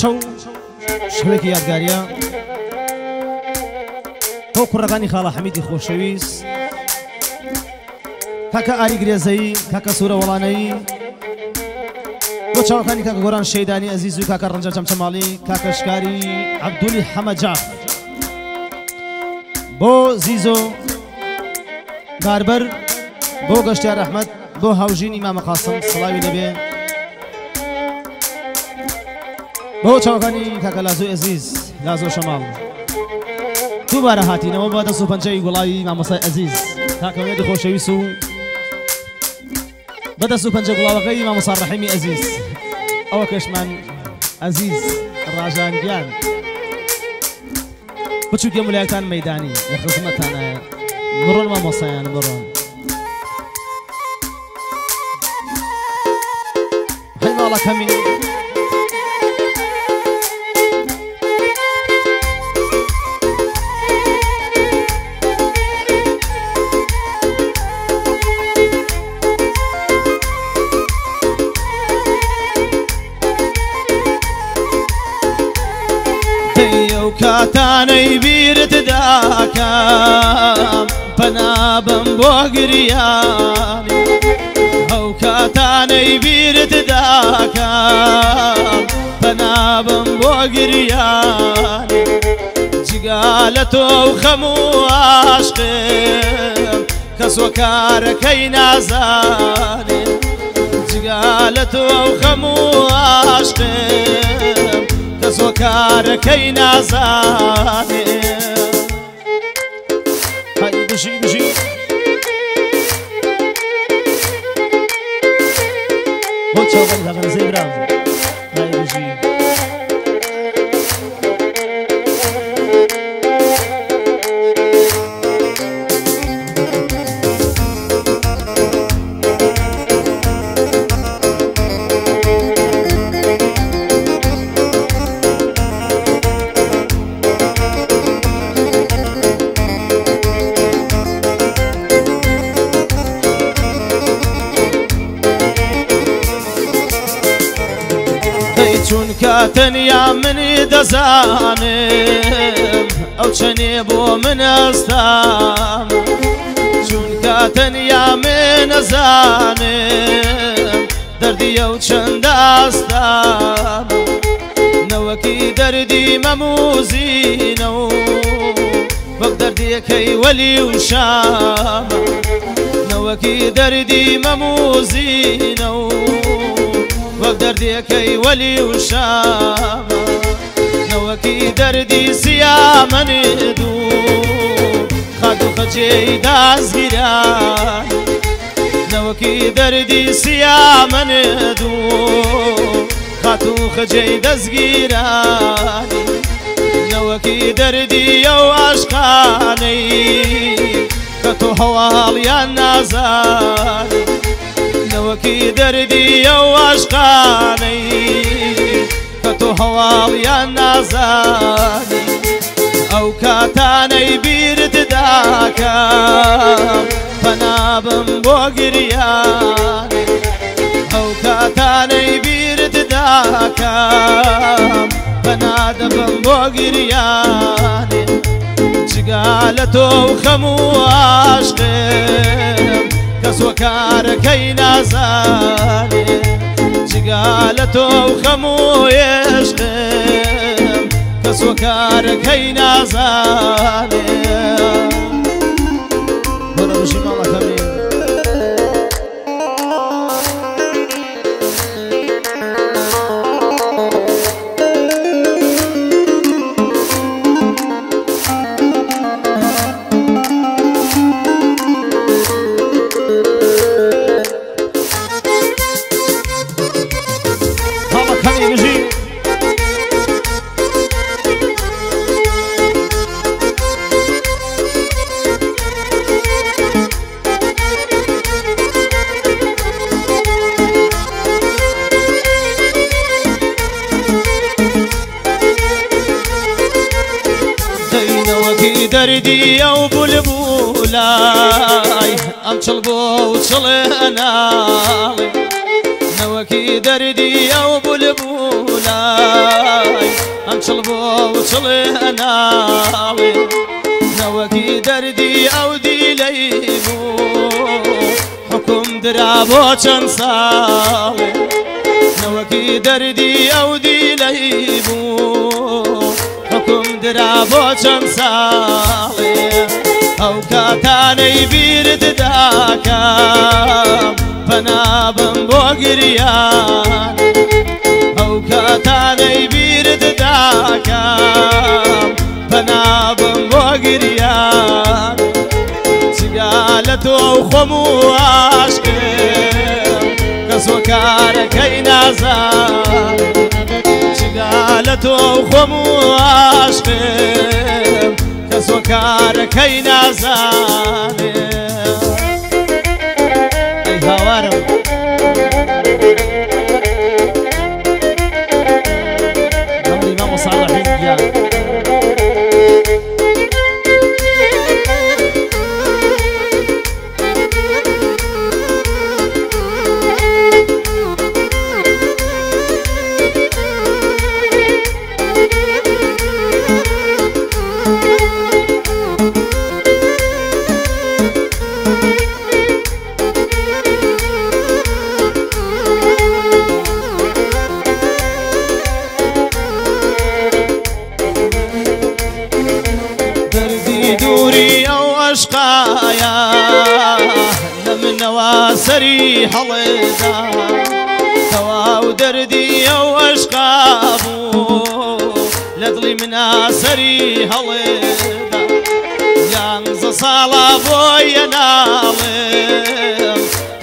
شو شوێکی یادگاریە بۆ کوڕەکانی خاڵە حەمیدی خۆشەویست کاکە ئاری گرێزەیی کاکە سوورە وەڵانەیی بۆ چاوەکانی کاکە گۆران شەیدانی ئەزیز و کاکە ڕەنجە چەمچەماڵی کاکە شکاری عەبدولی حەمەجاف بۆ زیزۆ باربەر بۆ گەشتیار ئەحمەد بۆ هاوژینی مامە قاسم سڵاوی لەبێ بۆ چاوەکانی کاکە لازۆی ئەزیز لازۆ شەماڵ دووبارە هاتینەوە بە دەست و پەنجەی گوڵاوی مامۆستای ئەزیز کاکە مێردی خۆشەویست و بە دەست و پەنجە گوڵاوەکەی مامۆستا ڕەحیمی ئەزیز ئەوە کەشمان ئەزیز ڕاژانگیان بچووکێ مولایەکان مەیدانی لە خزمەتانایە بڕۆن مامۆستایان بڕۆن هەی ماڵەکەمی کاتانەی بیرت داکەم پەنابم بۆ گریانی ئەو کاتانەی بیرت داکەم پەنابم بۆ گریانی جگا لە تۆ و خەم و عاشقم کەس وە کارەکەی نازانێ جگا لە تۆ و خەم و عاشقم کەس وە کارەکەی نازانێ هەی بژی بژی بۆ چاوەکانی کاکە نزەی برام هەی بژی چونکە تەنیا منی دەزانم ئەو چەنێ بۆ من ئەستام چونکە تەنیا من نەزانم دەردی ئەو چەند ئەستام نەوەکی دەردی مەموزینە و وەک دەردیەکەی وەلی و شام نەوەکی دەردی مەموزینە و وەک دەردیەکەی وەلی و شامە نەوەکی دەردی سیامەند و خەد و خەجێی دازگیران نەوەکی دەردی سیامەند و خەد و خەجێی دەستگیرانی نەوەکی دەردی ئەو عاشقانەی کە تۆ هەواڵیان نازانی نەوەکی دەردی ئەو عاشقانەی کە تۆ هەواڵیان نازانی ئەو کاتانەی بیرت داکەم پەنابم بۆ گریانی ئەو کاتانەی بیرت داکەم پەنادەبم بۆ گریانی جگا لە تۆ و خەم و عاشقم کەس وە کارەکەی نازانێ جگا لە تۆ و خەم و عێشقم کەس وە کارەکەی نازانێ بۆرە بژی ماڵەکەمی دەردی ئەو بولبولای ئەم چڵ بۆ و چڵێ ناڵێ نوكي دردي أو بلبولاي أنشلبو وصلي نوكي دردي أو ديليبو حكم درابو چنساوي نوكي دردي أو ديليبو حكم درابو چنساوي أو كاتاني بيرد داكام فنابم بوغريان أو كاتاني بيرد داكام فنابم بوغريان سقالتو خمو عاشقم كسوكار كينازان سقالتو خمو عاشقم كسوكار كينازان أي هوارم عمري ما مصالحين جان دوري أو أشقايا لمن نواسري حليدا تواو دردي أو أشقابو لدلي من آسري حليدا يانز صالا بويا نالم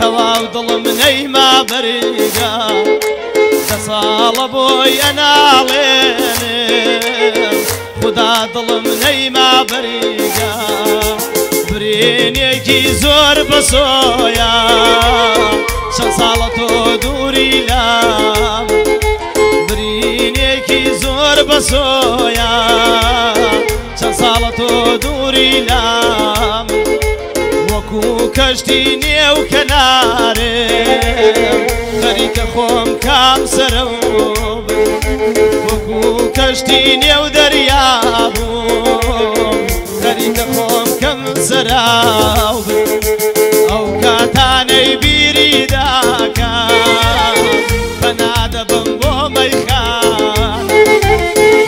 تواو ظلم نيما بريقا تصالا بويا نالم خدا ظلم نيما بريقا برينيكي زور بسويا شن صالتو دوري لام برينيكي زور بسويا شن صالتو دوري لام وكو كشتيني وكناري خريك خوم كام سروب وكو كشتيني ودريابو خريك خوم كم سراوب أو كاتاني بيريداكا فنادى بمبو ميخان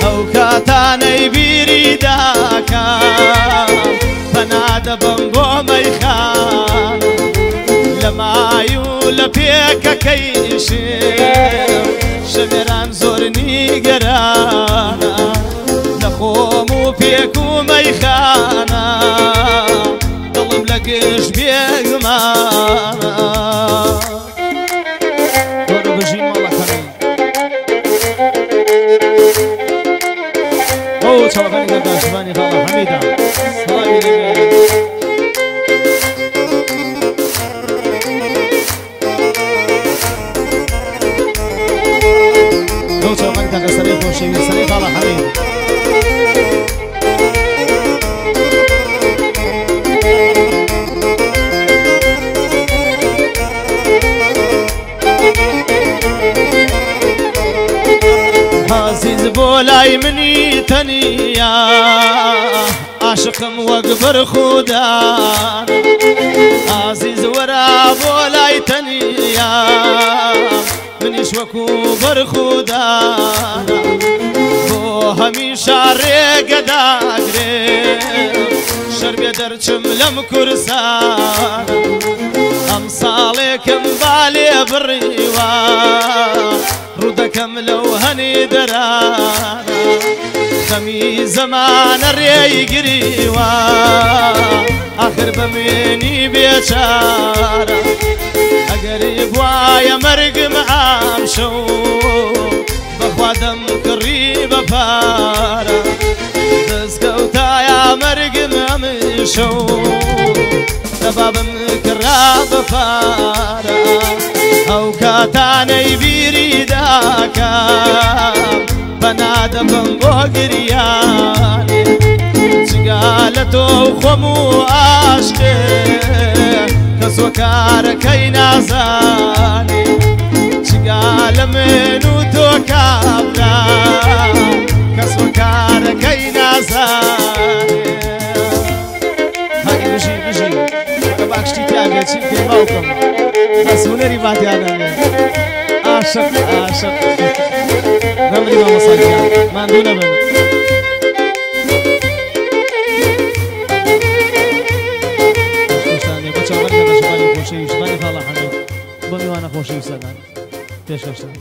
أو كاتاني بيريداكا فنادى بمبو ميخان لما يولى بيك كيشير شمران زورني قرانا نخومو بيكو ميخانا ظلم لقش بيغمانا دور بجيم والله كمين هو شوفاني قدام شوفاني خالة حميدة صلاة لو شوفاني تاك سريف وشيوي سريف على حميد عزيز بولاي مني تنيا عاشقم وقبر خدانا عزيز ورا بولاي تنيا منيش وكبر خدانا بو هميشا ريقا داقري شربي درچم لم كرسانا أمصالكم بالي بالريوان رودكم لو هني درانا خمي زمان الري قريوا آخر بميني بيشارة أقريب وايا مرق معامشو بخوا دم قريب فارة دسكوتا يا مرق معامشو دباب مكراب فارة أو كاتاني بيريداكا بنادى بمبو قرياني شقالتو خمو عاشقي كسوكار كينازاني کابرا کەس وەکارەکەی نازانێ هاگی بژی کە باکشتی تیاگە چی پێ باوکەم بەس هونەری باتیانەوێ عاشق نەمری مامۆستاگیان ماندوو نەبن بە چاوەڕێ بە ژمانی خۆشەویست ژمانی خاڵە حەمید بۆ میوانە خۆشەویستەکان پێشکەشتان